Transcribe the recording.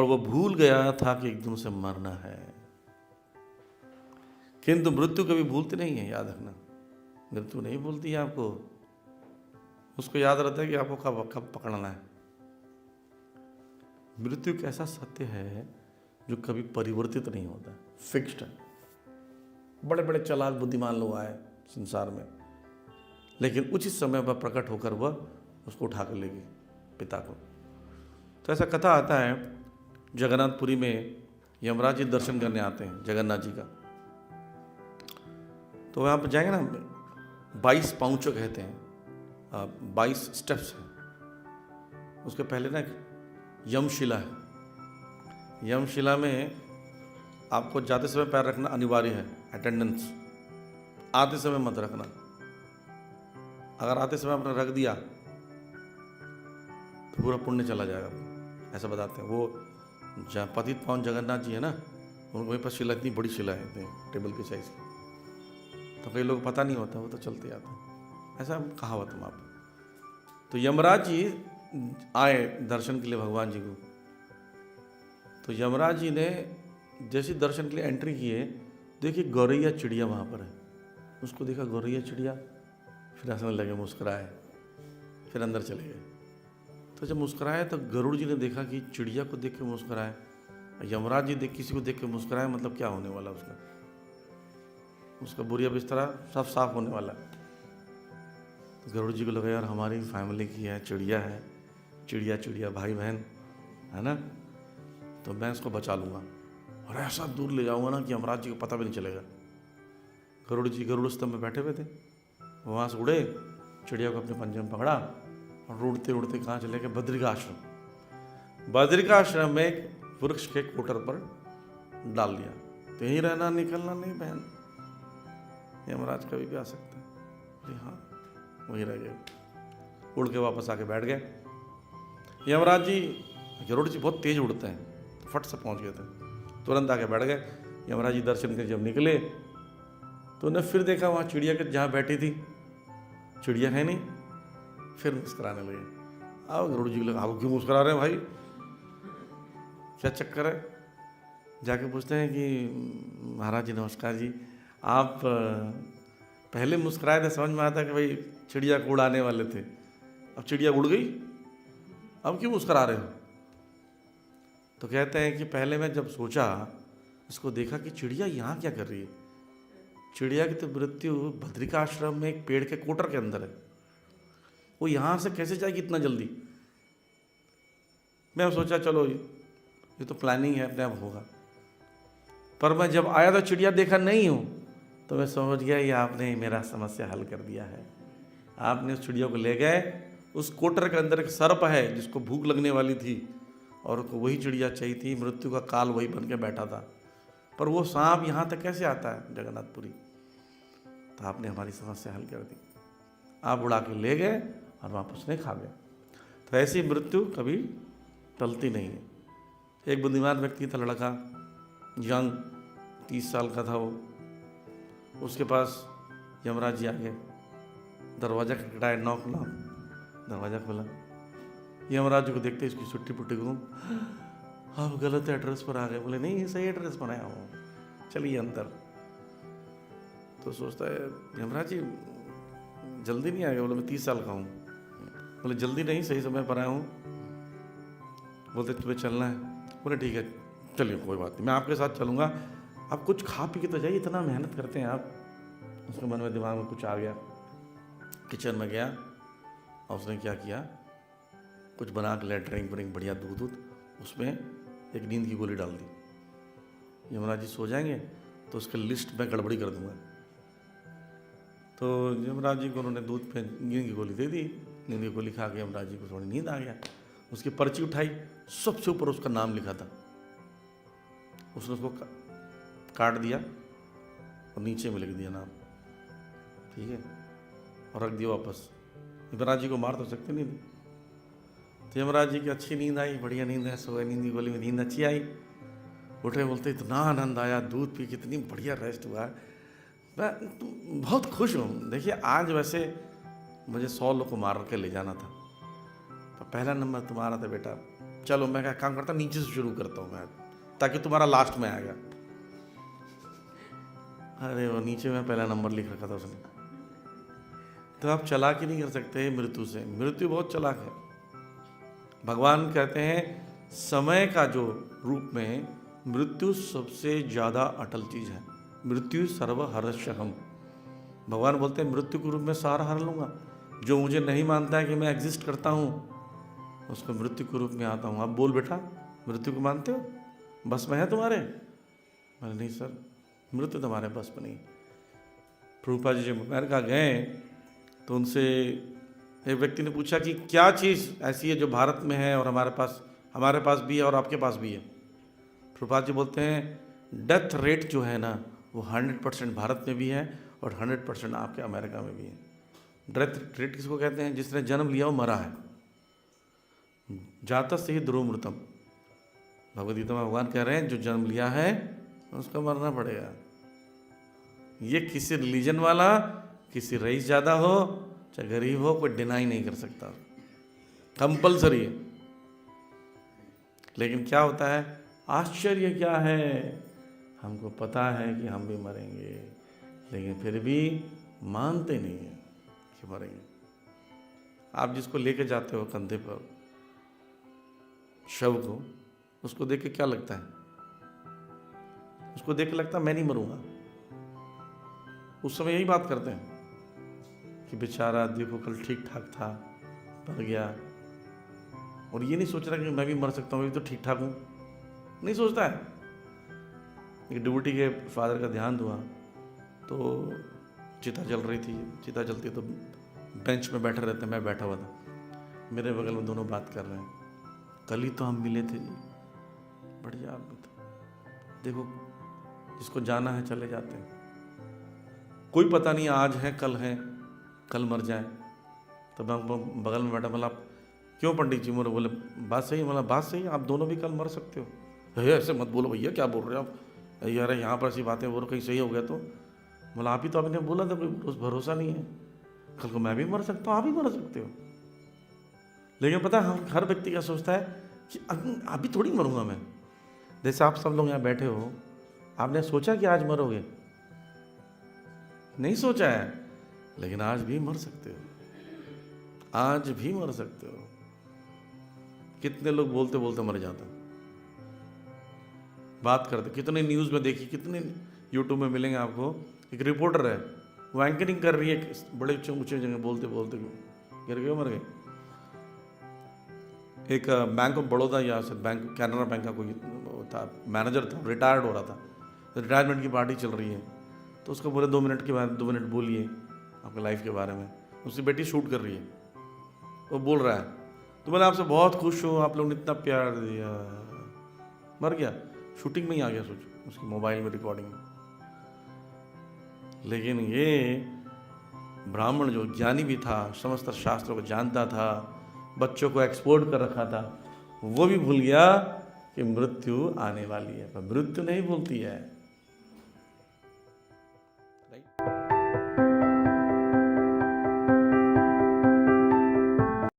और वो भूल गया था कि एकदम से मरना है। किंतु मृत्यु कभी भूलती नहीं है, याद रखना। मृत्यु नहीं भूलती है आपको, उसको याद रहता है कि आपको कब कब पकड़ना है। मृत्यु एक ऐसा सत्य है जो कभी परिवर्तित नहीं होता, फिक्स्ड है। बड़े बड़े चालाक बुद्धिमान लोग आए संसार में, लेकिन उचित समय पर प्रकट होकर वह उसको उठा कर लेगी, पिता को। तो ऐसा कथा आता है, जगन्नाथपुरी में यमराज जी दर्शन करने आते हैं जगन्नाथ जी का। तो वहाँ पर जाएंगे ना, 22 पाउचो कहते हैं, 22 स्टेप्स हैं। उसके पहले ना यमशिला है। यमशिला में आपको जाते समय पैर रखना अनिवार्य है, अटेंडेंस। आते समय मत रखना। अगर आते समय आपने रख दिया तो पूरा पुण्य चला जाएगा, ऐसा बताते हैं। वो जहाँ पतित पावन जगन्नाथ जी है ना, उनके पास शिला, इतनी बड़ी शिला है, टेबल के साइज की। तो कई लोग पता नहीं होता, वो तो चलते आते हैं, ऐसा कहावत है आप। तो यमराज जी आए दर्शन के लिए भगवान जी को। तो यमराज जी ने जैसे दर्शन के लिए एंट्री किए, देखिए गौरैया चिड़िया वहाँ पर है। उसको देखा गौरैया चिड़िया, फिर हंसने लगे, मुस्कुराए, फिर अंदर चले गए। तो जब मुस्कुराए तो गरुड़ जी ने देखा कि चिड़िया को देख के मुस्कुराए, यमराज जी किसी को देख के मुस्कुराए, मतलब क्या होने वाला उसका बुरिया बिस्तरा सब साफ होने वाला। तो गरुड़ जी को लगा यार हमारी फैमिली की है, चिड़िया है, चिड़िया चिड़िया भाई बहन है ना, तो मैं इसको बचा लूँगा और ऐसा दूर ले जाऊँगा ना कि यमराज जी को पता भी नहीं चलेगा। गरुड़ जी गरुड़ स्तंभ में बैठे हुए थे, वहाँ से उड़े, चिड़िया को अपने पंजे में पकड़ा और उड़ते उड़ते कहाँ चले गए, बद्रिकाश्रम। बद्रिकाश्रम में एक वृक्ष के कोटर पर डाल दिया। तो यहीं रहना, निकलना नहीं बहन, यमराज कभी भी आ सकता है। हाँ, वहीं रह गए, उड़ के वापस आके बैठ गए। यमराज जी, गरुड़ जी बहुत तेज उड़ते हैं, तो फट से पहुंच गए थे, तुरंत आके बैठ गए। यमराज जी दर्शन के जब निकले तो उन्हें फिर देखा वहाँ चिड़िया के जहाँ बैठी थी चिड़िया है नहीं, फिर मुस्कुराने लगे। आओ गरुड़ जी को लगा, आप क्यों मुस्कुरा रहे हैं भाई, क्या चक्कर है? जाके पूछते हैं कि महाराज जी नमस्कार जी, आप पहले मुस्कुराए थे, समझ में आया था कि भाई चिड़िया को उड़ाने वाले थे, अब चिड़िया उड़ गई, अब क्यों मुस्कुरा रहे हो? तो कहते हैं कि पहले मैं जब सोचा, इसको देखा कि चिड़िया यहाँ क्या कर रही है। चिड़िया की तो मृत्यु बद्रिकाश्रम में एक पेड़ के कोटर के अंदर है, वो यहाँ से कैसे जाएगी इतना जल्दी। मैं सोचा चलो ये तो प्लानिंग है, अपने आप होगा। पर मैं जब आया तो चिड़िया देखा नहीं हूँ, तो मैं समझ गया ये आपने मेरा समस्या हल कर दिया है। आपने उस चिड़िया को ले गए, उस कोटर के अंदर एक सर्प है जिसको भूख लगने वाली थी और वही चिड़िया चाहिए थी, मृत्यु का काल वही बन के बैठा था। पर वो सांप यहाँ तक कैसे आता है जगन्नाथपुरी? तो आपने हमारी समस्या हल कर दी, आप उड़ा के ले गए और वापस नहीं खा गए। तो ऐसी मृत्यु कभी टलती नहीं है। एक बुद्धिमान व्यक्ति था, लड़का, यंग, 30 साल का था वो। उसके पास यमराज जी आ गए, दरवाज़ा खटखटाया, नॉक नॉक, दरवाज़ा खोला। यमराज जी को देखते इसकी छुट्टी पुट्टी घूम, आप गलत एड्रेस पर आ गए। बोले नहीं, सही एड्रेस पर आया हूँ, चलिए अंदर। तो सोचता है यमराज जी जल्दी नहीं आ गए। बोले मैं 30 साल का हूँ। बोले जल्दी नहीं, सही समय पर आया हूँ। बोलते तुम्हें चलना है? बोले ठीक है चलिए, कोई बात नहीं, मैं आपके साथ चलूँगा, आप कुछ खा पी के तो जाइए, इतना मेहनत करते हैं आप। उसके मन में दिमाग में कुछ आ गया, किचन में गया और उसने क्या किया, कुछ बना के ले, ड्रिंक व्रिंक बढ़िया, दूध, उसमें एक नींद की गोली डाल दी। यमराज जी सो जाएंगे तो उसके लिस्ट में गड़बड़ी कर दूंगा। तो यमराज जी को उन्होंने दूध पे नींद की गोली दे दी। नींद की गोली खा के यमराज जी को थोड़ी नींद आ गया। उसकी पर्ची उठाई, सबसे ऊपर उसका नाम लिखा था। उसने उसको काट दिया और नीचे में लिख दिया नाम, ठीक है, और रख दिया वापस। यमराज जी को मार तो सकते नहीं थे। तो यमराज जी की अच्छी नींद आई, बढ़िया नींद है, सोए, नींद की गोली में नींद अच्छी आई। उठे, बोलते इतना आनंद आया, दूध पी, कितनी बढ़िया रेस्ट हुआ, मैं बहुत खुश हूँ। देखिए आज वैसे मुझे 100 लोग को मार के ले जाना था, तो पहला नंबर तुम्हारा था बेटा, चलो मैं क्या काम करता, नीचे से शुरू करता हूँ मैं, ताकि तुम्हारा लास्ट में आएगा। अरे वो नीचे में पहला नंबर लिख रखा था उसने। तो आप चालाकी नहीं कर सकते मृत्यु से, मृत्यु बहुत चालाक है। भगवान कहते हैं समय का जो रूप में मृत्यु सबसे ज़्यादा अटल चीज़ है। मृत्यु सर्वहर्षहम, भगवान बोलते हैं मृत्यु के रूप में सारा हर लूँगा। जो मुझे नहीं मानता है कि मैं एग्जिस्ट करता हूँ, उसको मृत्यु के रूप में आता हूँ। आप बोल बेटा, मृत्यु को मानते हो? बस में है तुम्हारे? मैंने नहीं सर, मृत्यु तुम्हारे बस में नहीं। प्रभुपाद जी जब अमेरिका गए तो उनसे एक व्यक्ति ने पूछा कि क्या चीज़ ऐसी है जो भारत में है और हमारे पास भी है और आपके पास भी है। प्रभुपाद जी बोलते हैं डेथ रेट जो है ना, वो 100% भारत में भी है और 100% आपके अमेरिका में भी है। डेथ रेट किसको कहते हैं? जिसने जन्म लिया वो मरा है। जातस्य ही ध्रुव मृतम, भगवद्गीता में भगवान कह रहे हैं जो जन्म लिया है उसका मरना पड़ेगा। ये किसी रिलीजन वाला, किसी रईस ज़्यादा हो चाहे गरीब हो, कोई डिनाई नहीं कर सकता, कंपल्सरी है। लेकिन क्या होता है, आश्चर्य क्या है, हमको पता है कि हम भी मरेंगे, लेकिन फिर भी मानते नहीं हैं कि मरेंगे। आप जिसको लेके जाते हो कंधे पर शव को, उसको देख के क्या लगता है? उसको देख के लगता है मैं नहीं मरूंगा। उस समय यही बात करते हैं कि बेचारा देखो कल ठीक ठाक था, मर गया। और ये नहीं सोच रहा कि मैं भी मर सकता हूँ, मैं भी तो ठीक ठाक हूँ, नहीं सोचता है। एक डिवोटी के फादर का ध्यान हुआ तो चिता जल रही थी, चिता जलती तो बेंच में बैठे रहते, मैं बैठा हुआ था, मेरे बगल में दोनों बात कर रहे हैं। कल ही तो हम मिले थे जी, बढ़िया आदमी था। देखो जिसको जाना है चले जाते हैं, कोई पता नहीं आज है कल है, कल मर जाए। तो मैं बगल में बैठा, बोला क्यों पंडित जी? बोले बात सही। बोला बात सही, आप दोनों भी कल मर सकते हो। ऐसे मत बोलो भैया, क्या बोल रहे हो आप यार, यहाँ पर ऐसी बातें बोलो, कहीं सही हो गया तो। बोला आप ही तो आपने बोला था कोई भरोसा नहीं है, कल को मैं भी मर सकता हूँ, आप भी मर सकते हो। लेकिन पता है हर व्यक्ति क्या सोचता है कि अभी थोड़ी मरूंगा मैं। जैसे आप सब लोग यहाँ बैठे हो, आपने सोचा कि आज मरोगे? नहीं सोचा है, लेकिन आज भी मर सकते हो, आज भी मर सकते हो। कितने लोग बोलते बोलते मर जाते हैं, बात करते, कितने न्यूज़ में देखिए, कितने यूट्यूब में मिलेंगे आपको। एक रिपोर्टर है, वो एंकरिंग कर रही है बड़े ऊंचे जगह, बोलते बोलते गिर गए, मर गए। एक बैंक ऑफ बड़ौदा या बैंक कैनरा बैंक का कोई था, मैनेजर था, रिटायर्ड हो रहा था, रिटायरमेंट की पार्टी चल रही है, तो उसको बोले 2 मिनट के बाद 2 मिनट बोलिए आपके लाइफ के बारे में। उसकी बेटी शूट कर रही है, वो बोल रहा है तो मैंने आपसे बहुत खुश हूँ, आप लोगों ने इतना प्यार दिया, मर गया, शूटिंग में ही आ गया, सोचो उसकी मोबाइल में रिकॉर्डिंग में। लेकिन ये ब्राह्मण जो ज्ञानी भी था, समस्त शास्त्रों को जानता था, बच्चों को एक्सपोर्ट कर रखा था, वो भी भूल गया कि मृत्यु आने वाली है। पर मृत्यु नहीं भूलती है।